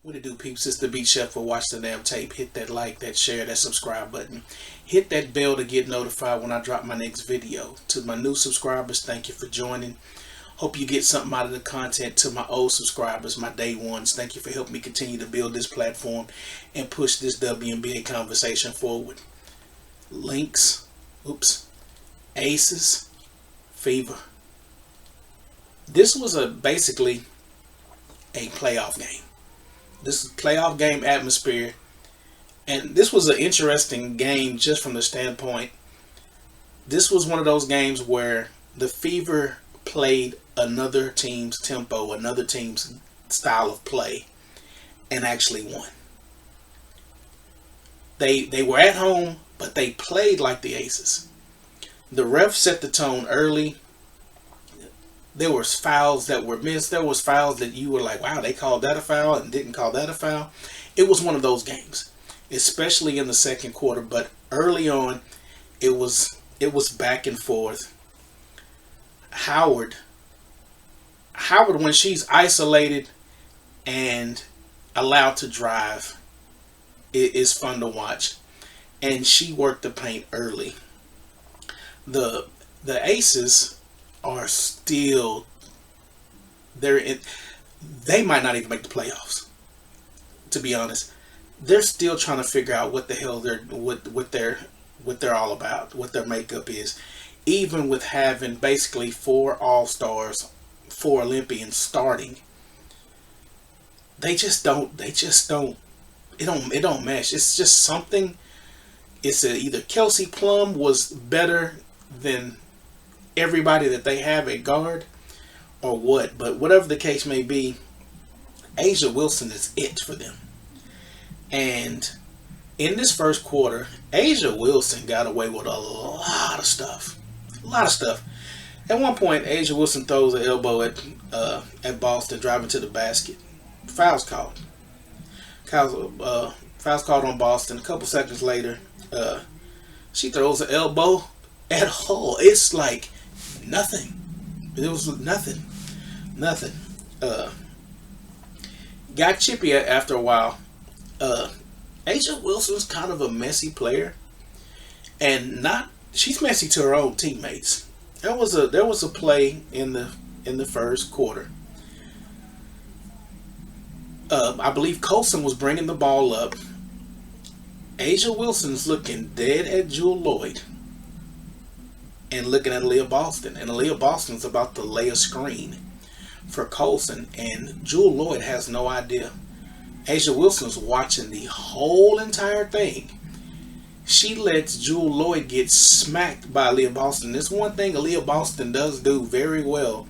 What it do, peeps? It's the Beat Chef for Watch the Damn Tape. Hit that like, that share, that subscribe button. Hit that bell to get notified when I drop my next video. To my new subscribers, thank you for joining. Hope you get something out of the content. To my old subscribers, my day ones, thank you for helping me continue to build this platform and push this WNBA conversation forward. Links, Aces, Fever. This was basically a playoff game. This is playoff game atmosphere, and this was an interesting game just from the standpoint. This was one of those games where the Fever played another team's tempo, another team's style of play, and actually won. They were at home, but they played like the Aces. The ref set the tone early. There was fouls that were missed. There was fouls that you were like, wow, they called that a foul and didn't call that a foul. It was one of those games, especially in the second quarter. But early on, it was back and forth. Howard, when she's isolated and allowed to drive, it is fun to watch. And she worked the paint early. The Aces are still, they might not even make the playoffs, to be honest. They're still trying to figure out what the hell what they're all about, what their makeup is. Even with having basically 4 All-Stars, 4 Olympians starting, it don't mesh. It's just something. It's either Kelsey Plum was better than everybody that they have at guard, or what. But whatever the case may be, A'ja Wilson is it for them. And in this first quarter, A'ja Wilson got away with a lot of stuff. At one point, A'ja Wilson throws an elbow at Boston, driving to the basket. Fouls called. Fouls called on Boston. A couple seconds later, she throws an elbow at Hull. It's like nothing. It was nothing. Got chippy after a while. A'ja Wilson's kind of a messy player, and she's messy to her own teammates. There was a play in the first quarter. I believe Colson was bringing the ball up. A'ja Wilson's looking dead at Jewel Lloyd and looking at Aliyah Boston. And Aliyah Boston's about to lay a screen for Colson, and Jewel Lloyd has no idea. A'ja Wilson's watching the whole entire thing. She lets Jewel Lloyd get smacked by Aliyah Boston. This one thing Aliyah Boston does do very well,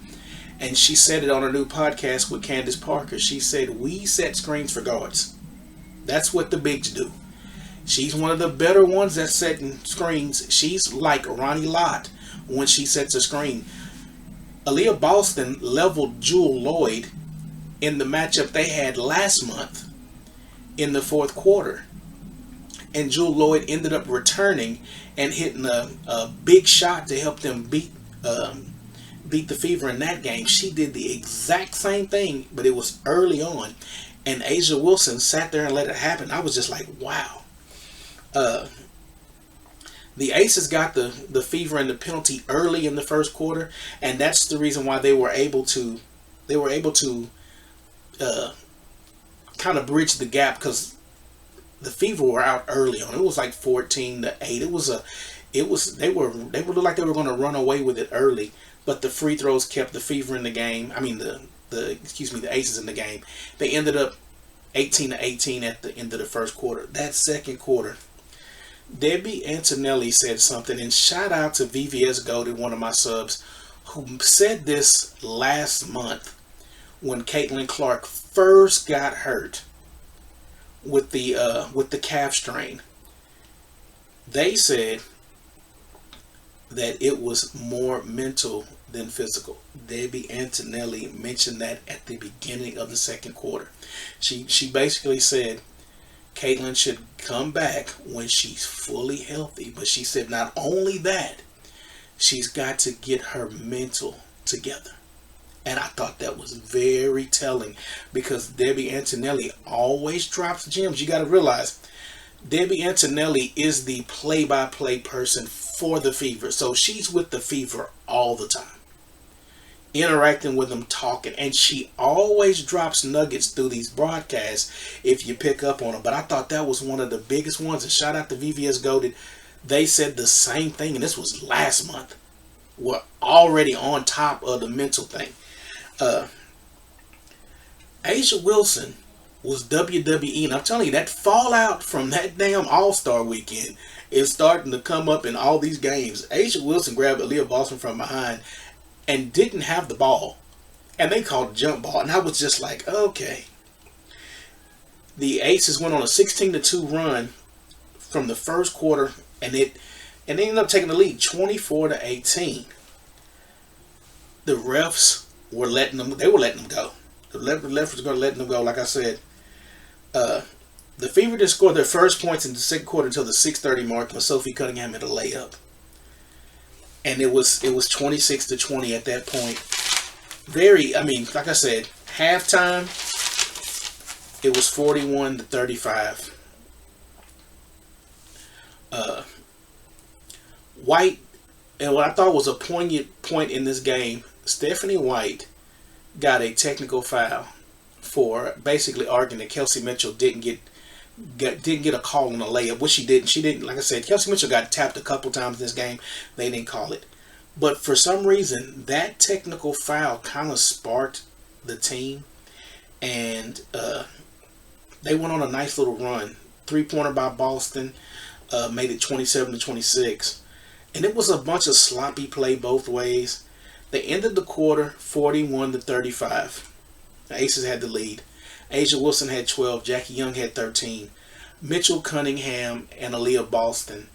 and she said it on her new podcast with Candace Parker. She said, we set screens for guards. That's what the bigs do. She's one of the better ones at setting screens. She's like Ronnie Lott when she sets a screen. Aliyah Boston leveled Jewel Lloyd in the matchup they had last month in the fourth quarter. And Jewel Lloyd ended up returning and hitting a big shot to help them beat the Fever in that game. She did the exact same thing, but it was early on. And A'ja Wilson sat there and let it happen. I was just like, wow. The Aces got the Fever and the penalty early in the first quarter, and that's the reason why they were able to kind of bridge the gap, because the Fever were out early on. It was like 14-8. They looked like they were going to run away with it early, but the free throws kept the Fever in the game. I mean the Aces in the game. They ended up 18-18 at the end of the first quarter. That second quarter, Debbie Antonelli said something, and shout out to VVS Golden, one of my subs, who said this last month when Caitlin Clark first got hurt with the calf strain. They said that it was more mental than physical. Debbie Antonelli mentioned that at the beginning of the second quarter. She basically said Caitlin should come back when she's fully healthy. But she said not only that, she's got to get her mental together. And I thought that was very telling because Debbie Antonelli always drops gems. You got to realize Debbie Antonelli is the play-by-play person for the Fever. So she's with the Fever all the time, interacting with them, talking, and she always drops nuggets through these broadcasts if you pick up on them. But I thought that was one of the biggest ones. And shout out to VVS Goated. They said the same thing, and this was last month. We're already on top of the mental thing. Asia Wilson was WWE, and I'm telling you, that fallout from that damn All-Star weekend is starting to come up in all these games. Asia Wilson grabbed Aliyah Boston from behind and didn't have the ball, and they called a jump ball, and I was just like, okay. The Aces went on a 16-2 run from the first quarter, and they ended up taking the lead 24-18. The refs were letting them go. The left was going to let them go. Like I said, the Fever didn't score their first points in the second quarter until the 6:30 mark when Sophie Cunningham hit a layup, and it was 26-20 at that point. Like I said, halftime it was 41-35. White, and what I thought was a poignant point in this game, Stephanie White got a technical foul for basically arguing that Kelsey Mitchell didn't get a call on a layup, which she didn't. She didn't. Like I said, Kelsey Mitchell got tapped a couple times in this game. They didn't call it. But for some reason, that technical foul kind of sparked the team, and they went on a nice little run. 3-pointer by Boston made it 27-26. And it was a bunch of sloppy play both ways. They ended the quarter 41-35. The Aces had the lead. Asia Wilson had 12. Jackie Young had 13. Mitchell Cunningham and Aliyah Boston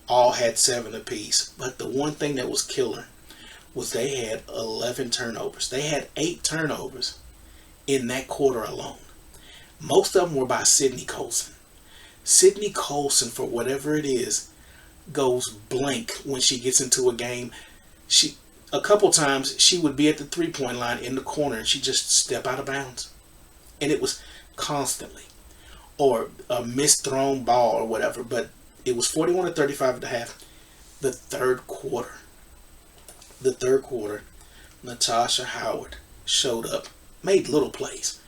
all had 7 apiece. But the one thing that was killer was they had 11 turnovers. They had 8 turnovers in that quarter alone. Most of them were by Sydney Colson. Sydney Colson, for whatever it is, goes blank when she gets into a game. A couple times she would be at the 3-point line in the corner and she'd just step out of bounds. And it was constantly. Or a misthrown ball or whatever. But it was 41-35 at the half. The third quarter, Natasha Howard showed up, made little plays,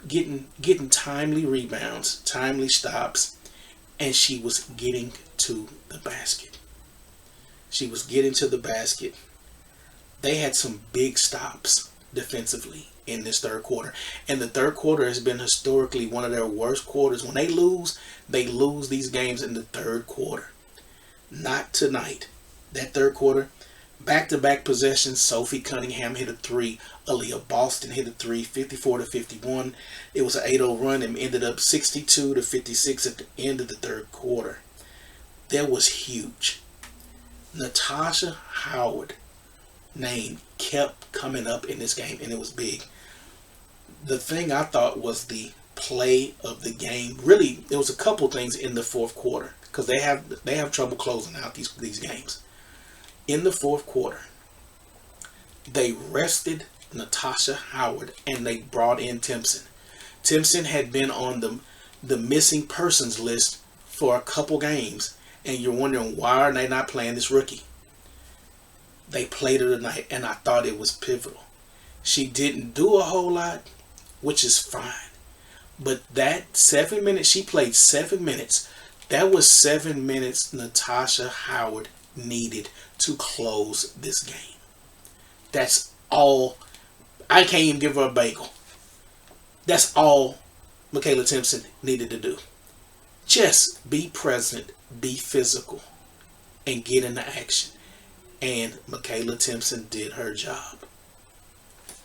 getting timely rebounds, timely stops, and she was getting to the basket. They had some big stops defensively in this third quarter. And the third quarter has been historically one of their worst quarters. When they lose these games in the third quarter. Not tonight. That third quarter, back-to-back possessions, Sophie Cunningham hit a 3. Aliyah Boston hit a 3, 54-51. It was an 8-0 run and ended up 62-56 at the end of the third quarter. That was huge. Natasha Howard name kept coming up in this game, and it was big. The thing I thought was the play of the game. Really, there was a couple things in the fourth quarter because they have trouble closing out these games. In the fourth quarter, they rested Natasha Howard and they brought in Timpson. Timpson had been on the missing persons list for a couple games, and you're wondering why are they not playing this rookie? They played her tonight, and I thought it was pivotal. She didn't do a whole lot, which is fine. But that 7 minutes, she played 7 minutes. That was 7 minutes Natasha Howard needed to close this game. That's all. I can't even give her a bagel. That's all Makayla Timpson needed to do. Just be present, be physical, and get into action. And Makayla Timpson did her job.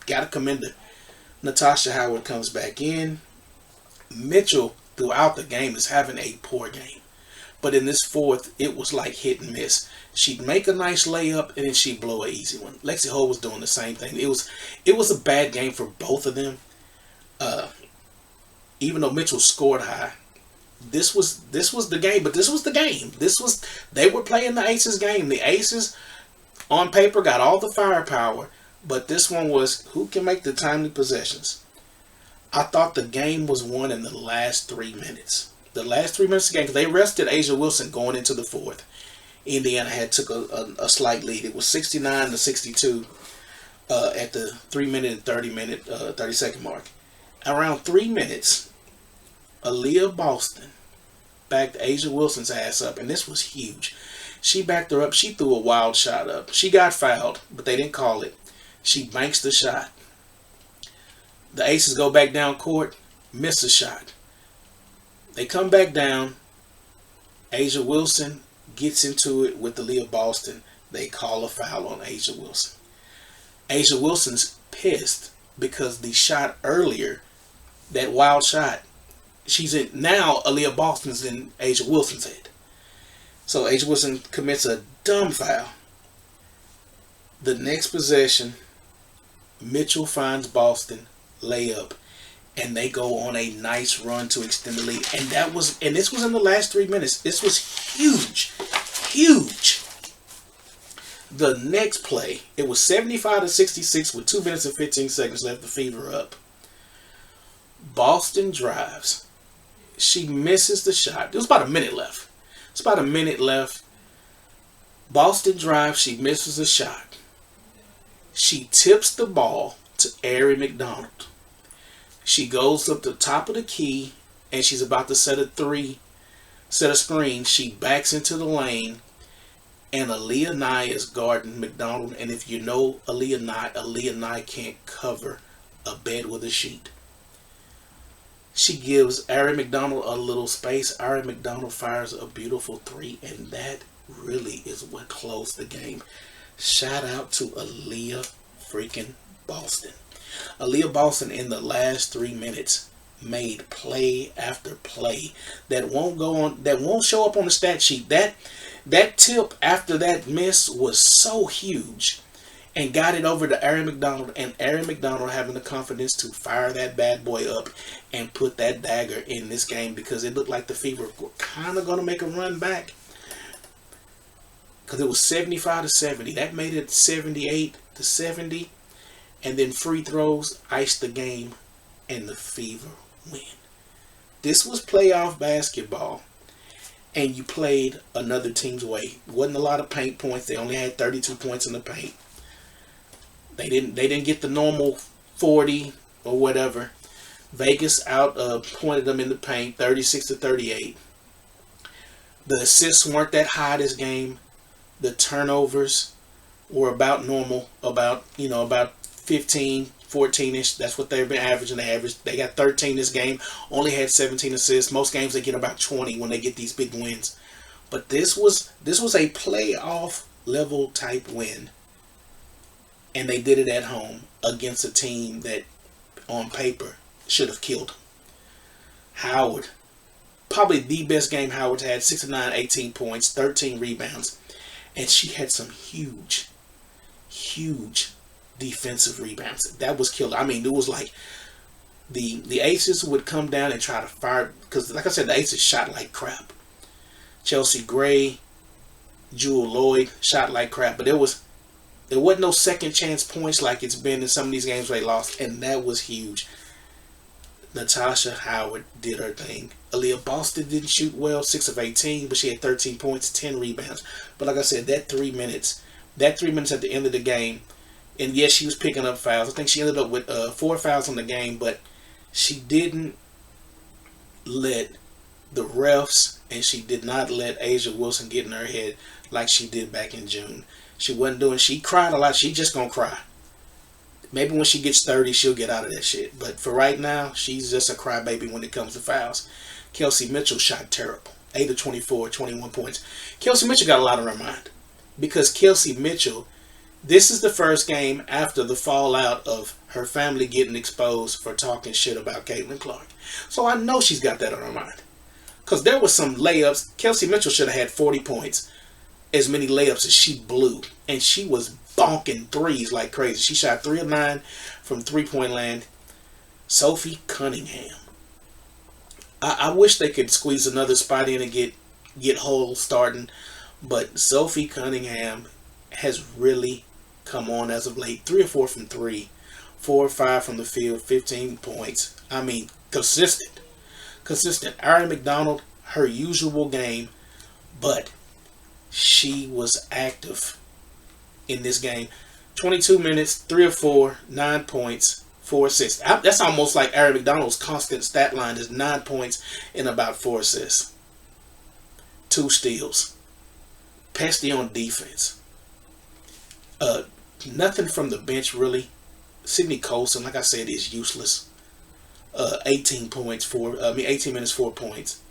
Gotta commend her. Natasha Howard comes back in. Mitchell, throughout the game, is having a poor game. But in this fourth, it was like hit and miss. She'd make a nice layup, and then she'd blow an easy one. Lexi Ho was doing the same thing. It was a bad game for both of them. Even though Mitchell scored high, this was the game. But this was the game. They were playing the Aces game. The Aces, on paper, got all the firepower, But this one was who can make the timely possessions. I thought the game was won in the last 3 minutes. The last 3 minutes of the game, because they rested Asia Wilson going into the fourth. Indiana had took a slight lead. It was 69-62 at the 3 minute and 30 second mark. Around 3 minutes, Aliyah Boston backed Asia Wilson's ass up, and this was huge. She backed her up. She threw a wild shot up. She got fouled, but they didn't call it. She banks the shot. The Aces go back down court, miss a shot. They come back down. Asia Wilson gets into it with Aliyah Boston. They call a foul on Asia Wilson. Asia Wilson's pissed because the shot earlier, that wild shot, she's in now. Aliyah Boston's in Asia Wilson's head. So Asia Wilson commits a dumb foul. The next possession, Mitchell finds Boston, layup, and they go on a nice run to extend the lead. And this was in the last 3 minutes. This was huge, huge. The next play, it was 75-66 with 2 minutes and 15 seconds left. The Fever up. Boston drives. She misses the shot. There was about a minute left. It's about a minute left. Boston drives. She misses a shot. She tips the ball to Ari McDonald. She goes up the top of the key and she's about to set a screen. She backs into the lane and Aliyah Nye is guarding McDonald. And if you know Aliyah Nye can't cover a bed with a sheet. She gives Ari McDonald a little space. Ari McDonald fires a beautiful three, and that really is what closed the game. Shout out to Aliyah freaking Boston. Aliyah Boston in the last 3 minutes made play after play that won't show up on the stat sheet. That tip after that miss was so huge and got it over to Ari McDonald, and Ari McDonald having the confidence to fire that bad boy up and put that dagger in this game, because it looked like the Fever were kind of going to make a run back, because it was 75-70. That made it 78-70, and then free throws iced the game and the Fever win. This was playoff basketball, and you played another team's way. Wasn't a lot of paint points. They only had 32 points in the paint. They didn't get the normal 40 or whatever. Vegas pointed them in the paint 36-38. The assists weren't that high this game. The turnovers were about normal, about 15, 14-ish. That's what they've been averaging. They got 13 this game. Only had 17 assists. Most games they get about 20 when they get these big wins. But this was a playoff level type win. And they did it at home against a team that, on paper, should have killed them. Howard, probably the best game Howard's had, 6 of 9, 18 points, 13 rebounds. And she had some huge, huge defensive rebounds. That was killer. I mean, it was like the Aces would come down and try to fire, because like I said, the Aces shot like crap. Chelsea Gray, Jewel Lloyd shot like crap. But there wasn't no second chance points like it's been in some of these games where they lost, and that was huge. Natasha Howard did her thing. Aliyah Boston didn't shoot well, 6 of 18, but she had 13 points, 10 rebounds. But like I said, that 3 minutes at the end of the game, and yes, she was picking up fouls. I think she ended up with 4 fouls on the game, but she didn't let the refs, and she did not let Asia Wilson get in her head like she did back in June. She cried a lot. She just gonna cry. Maybe when she gets 30, she'll get out of that shit. But for right now, she's just a crybaby when it comes to fouls. Kelsey Mitchell shot terrible. 8 of 24, 21 points. Kelsey Mitchell got a lot on her mind. Because Kelsey Mitchell, this is the first game after the fallout of her family getting exposed for talking shit about Caitlin Clark. So I know she's got that on her mind. Because there was some layups. Kelsey Mitchell should have had 40 points. As many layups as she blew, and she was bonking threes like crazy. She shot 3 of 9 from three-point land. Sophie Cunningham. I wish they could squeeze another spot in and get Hull starting, but Sophie Cunningham has really come on as of late. 3 or 4 from 3, 4 or 5 from the field, 15 points. I mean, consistent. Consistent. Aaron McDonald, her usual game, but she was active in this game. 22 minutes, 3 or 4, 9 points, 4 assists. That's almost like Aaron McDonald's constant stat line is 9 points and about 4 assists. 2 steals. Pesty on defense. Nothing from the bench really. Sydney Colson, like I said, is useless. 18 minutes, 4 points.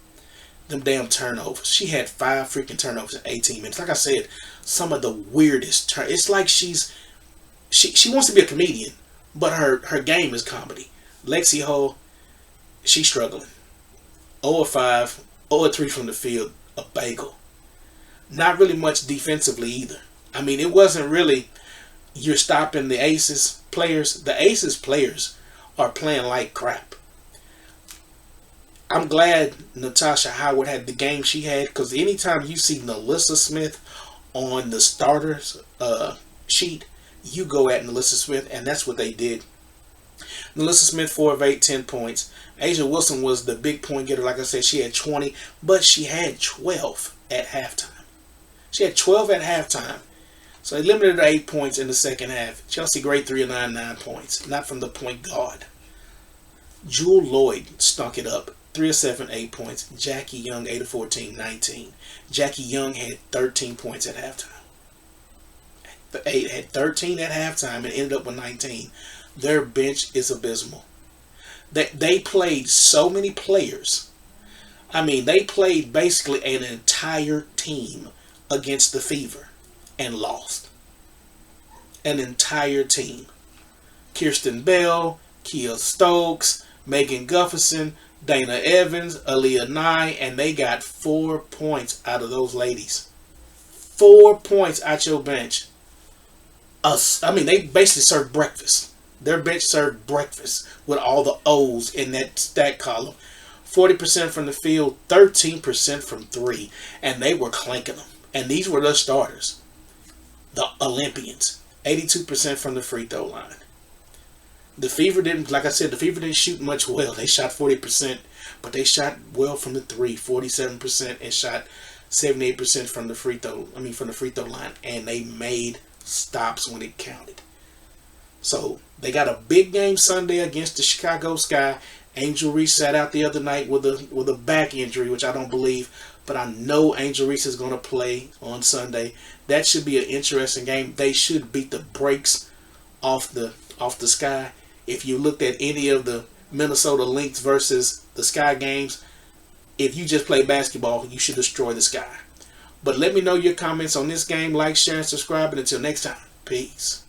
Them damn turnovers. She had 5 freaking turnovers in 18 minutes. Like I said, some of the weirdest It's like she wants to be a comedian, but her game is comedy. Lexi Hull, she's struggling. 0 of 5, 0 of 3 from the field, a bagel. Not really much defensively either. I mean, it wasn't really you're stopping the Aces players. The Aces players are playing like crap. I'm glad Natasha Howard had the game she had, because anytime you see Melissa Smith on the starters sheet, you go at Melissa Smith, and that's what they did. Melissa Smith, 4 of 8, 10 points. A'ja Wilson was the big point getter. Like I said, she had 20, but she had 12 at halftime. She had 12 at halftime. So they limited her to 8 points in the second half. Chelsea Gray, 3 of 9, 9 points. Not from the point guard. Jewel Lloyd stunk it up. 3 of 7, 8 points. Jackie Young, 8 of 14, 19. Jackie Young had 13 points at halftime. Had 13 at halftime and ended up with 19. Their bench is abysmal. They played so many players. I mean, they played basically an entire team against the Fever and lost. An entire team. Kirsten Bell, Kia Stokes, Megan Gufferson, Dana Evans, Aliyah Nye, and they got 4 points out of those ladies. 4 points out your bench. I mean, they basically served breakfast. Their bench served breakfast with all the O's in that stat column. 40% from the field, 13% from 3, and they were clanking them. And these were the starters, the Olympians. 82% from the free throw line. The Fever didn't, like I said, the Fever didn't shoot much well. They shot 40%, but they shot well from the 3, 47%, and shot 78% from the free throw line, and they made stops when it counted. So they got a big game Sunday against the Chicago Sky. Angel Reese sat out the other night with a back injury, which I don't believe, but I know Angel Reese is going to play on Sunday. That should be an interesting game. They should beat the brakes off the Sky. If you looked at any of the Minnesota Lynx versus the Sky games, if you just play basketball, you should destroy the Sky. But let me know your comments on this game. Like, share, and subscribe. And until next time, peace.